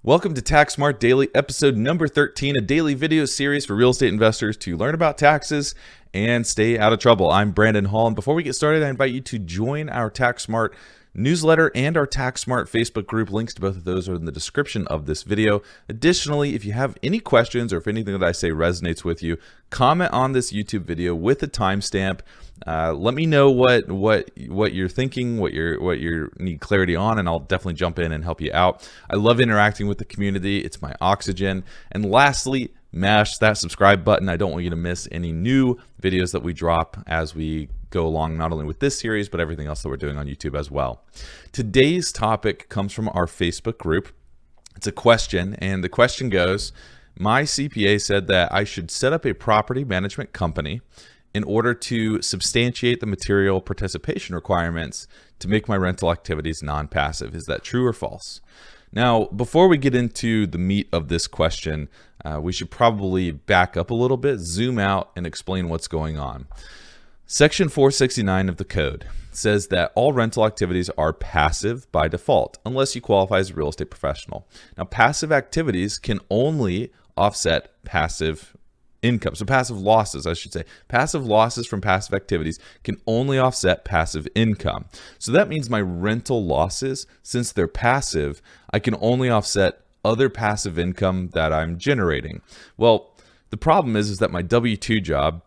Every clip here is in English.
Welcome to Tax Smart Daily, episode number 13, a daily video series for real estate investors to learn about taxes and stay out of trouble. I'm Brandon Hall, and before we get started, I invite you to join our Tax Smart newsletter and our Tax Smart Facebook group. Links to both of those are in the description of this video. Additionally, if you have any questions or if anything that I say resonates with you, comment on this YouTube video with a timestamp. Let me know what you're thinking, what you need clarity on, and I'll definitely jump in and help you out. I love interacting with the community. It's my oxygen. And lastly, mash that subscribe button. I don't want you to miss any new videos that we drop as we go along, not only with this series, but everything else that we're doing on YouTube as well. Today's topic comes from our Facebook group. It's a question, and the question goes, my CPA said that I should set up a property management company in order to substantiate the material participation requirements to make my rental activities non-passive. Is that true or false? Now, before we get into the meat of this question, we should probably back up a little bit, zoom out, and explain what's going on. Section 469 of the code says that all rental activities are passive by default, unless you qualify as a real estate professional. Now, passive activities can only offset passive income. So passive losses, I should say. Passive losses from passive activities can only offset passive income. So that means my rental losses, since they're passive, I can only offset other passive income that I'm generating. Well, the problem is that my W-2 job,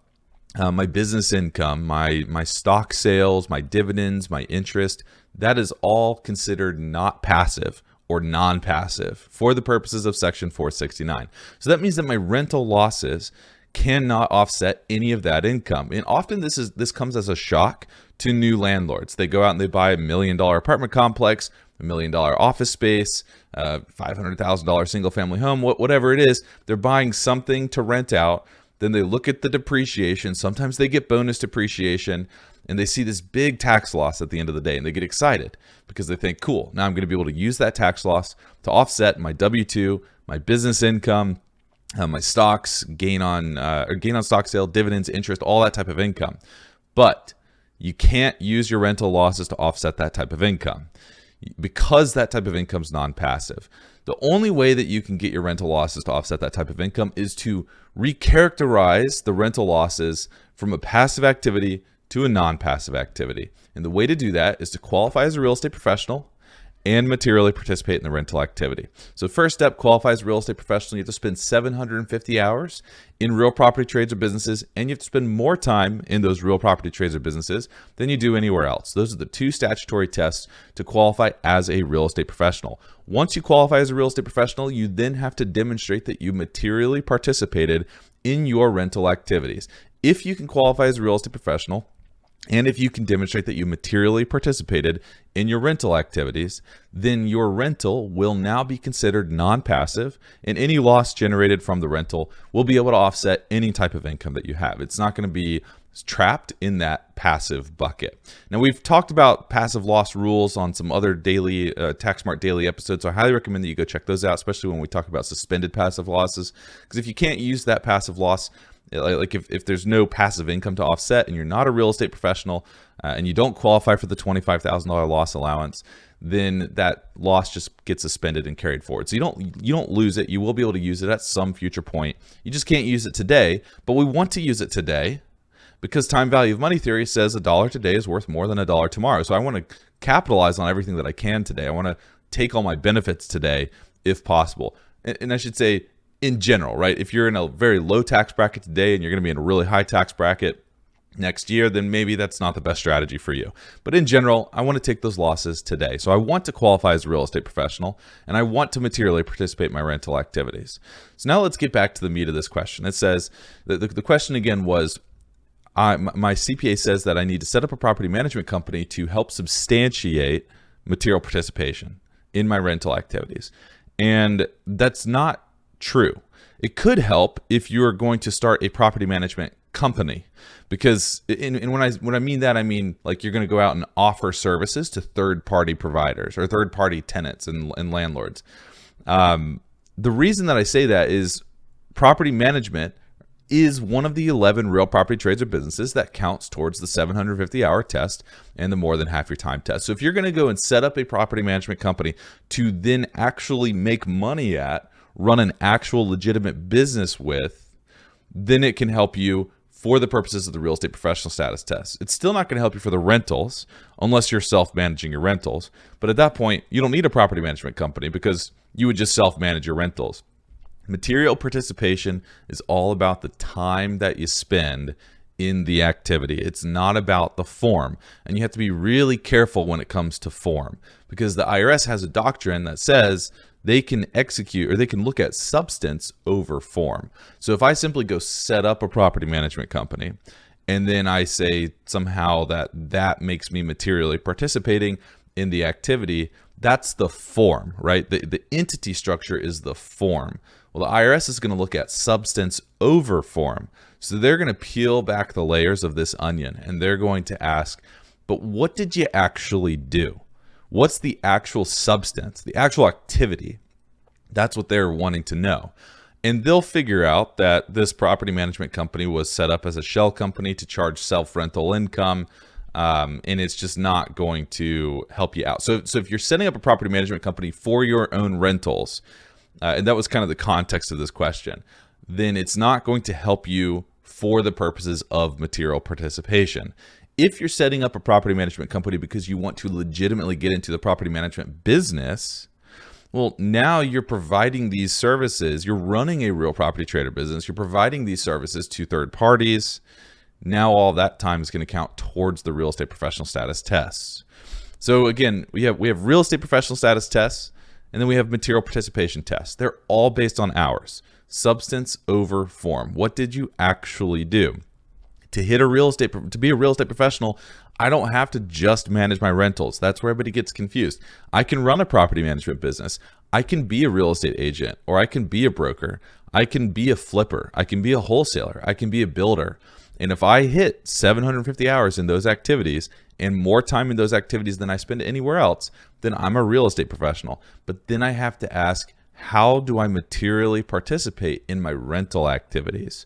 my business income, my stock sales, my dividends, my interest, that is all considered not passive or non-passive for the purposes of Section 469. So that means that my rental losses cannot offset any of that income. And often this comes as a shock to new landlords. They go out and they buy $1 million apartment complex, $1 million office space, $500,000 single family home, whatever it is. They're buying something to rent out. Then they look at the depreciation. Sometimes they get bonus depreciation, and they see this big tax loss at the end of the day, and they get excited because they think, cool, now I'm going to be able to use that tax loss to offset my W-2, my business income, my stocks, gain on stock sale, dividends, interest, all that type of income. But you can't use your rental losses to offset that type of income because that type of income is non-passive. The only way that you can get your rental losses to offset that type of income is to recharacterize the rental losses from a passive activity to a non-passive activity. And the way to do that is to qualify as a real estate professional and materially participate in the rental activity. So first step, qualify as a real estate professional. You have to spend 750 hours in real property trades or businesses, and you have to spend more time in those real property trades or businesses than you do anywhere else. Those are the two statutory tests to qualify as a real estate professional. Once you qualify as a real estate professional, you then have to demonstrate that you materially participated in your rental activities. If you can qualify as a real estate professional, and if you can demonstrate that you materially participated in your rental activities, then your rental will now be considered non-passive, and any loss generated from the rental will be able to offset any type of income that you have. It's not going to be trapped in that passive bucket. Now, we've talked about passive loss rules on some other daily Tax Smart daily episodes, so I highly recommend that you go check those out, especially when we talk about suspended passive losses, because if you can't use that passive loss, like if there's no passive income to offset and you're not a real estate professional and you don't qualify for the $25,000 loss allowance, then that loss just gets suspended and carried forward. So you don't lose it. You will be able to use it at some future point. You just can't use it today, but we want to use it today because time value of money theory says $1 today is worth more than $1 tomorrow. So I want to capitalize on everything that I can today. I want to take all my benefits today if possible. And I should say, in general, right? If you're in a very low tax bracket today and you're going to be in a really high tax bracket next year, then maybe that's not the best strategy for you. But in general, I want to take those losses today. So I want to qualify as a real estate professional, and I want to materially participate in my rental activities. So now let's get back to the meat of this question. It says, the question again was, my CPA says that I need to set up a property management company to help substantiate material participation in my rental activities. And that's not true. It could help if you're going to start a property management company, because when I mean that, I mean like you're going to go out and offer services to third-party providers or third-party tenants and landlords. The reason that I say that is property management is one of the 11 real property trades or businesses that counts towards the 750-hour test and the more than half your time test. So if you're going to go and set up a property management company to then actually make money at, run an actual legitimate business with, then it can help you for the purposes of the real estate professional status test. It's still not going to help you for the rentals unless you're self-managing your rentals. But at that point, you don't need a property management company because you would just self-manage your rentals. Material participation is all about the time that you spend in the activity. It's not about the form. And you have to be really careful when it comes to form, because the IRS has a doctrine that says they can execute, or they can look at substance over form. So if I simply go set up a property management company and then I say somehow that makes me materially participating in the activity, that's the form, right? The entity structure is the form. Well, the IRS is going to look at substance over form. So they're going to peel back the layers of this onion and they're going to ask, but what did you actually do? What's the actual substance, the actual activity? That's what they're wanting to know. And they'll figure out that this property management company was set up as a shell company to charge self-rental income, and it's just not going to help you out. So if you're setting up a property management company for your own rentals, and that was kind of the context of this question, then it's not going to help you for the purposes of material participation. If you're setting up a property management company because you want to legitimately get into the property management business, well, now you're providing these services. You're running a real property trader business. You're providing these services to third parties. Now all that time is going to count towards the real estate professional status tests. So again, we have real estate professional status tests, and then we have material participation tests. They're all based on hours. Substance over form. What did you actually do? To be a real estate professional, I don't have to just manage my rentals. That's where everybody gets confused. I can run a property management business. I can be a real estate agent, or I can be a broker. I can be a flipper. I can be a wholesaler. I can be a builder. And if I hit 750 hours in those activities and more time in those activities than I spend anywhere else, then I'm a real estate professional. But then I have to ask, how do I materially participate in my rental activities?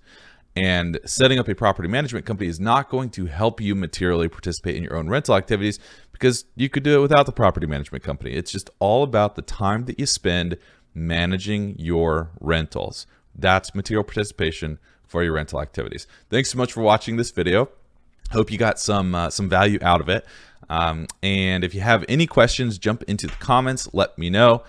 And setting up a property management company is not going to help you materially participate in your own rental activities, because you could do it without the property management company. It's just all about the time that you spend managing your rentals. That's material participation for your rental activities. Thanks so much for watching this video. Hope you got some value out of it. And if you have any questions, jump into the comments, let me know.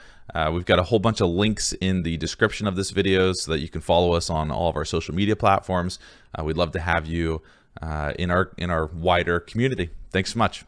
We've got a whole bunch of links in the description of this video so that you can follow us on all of our social media platforms. We'd love to have you in our wider community. Thanks so much.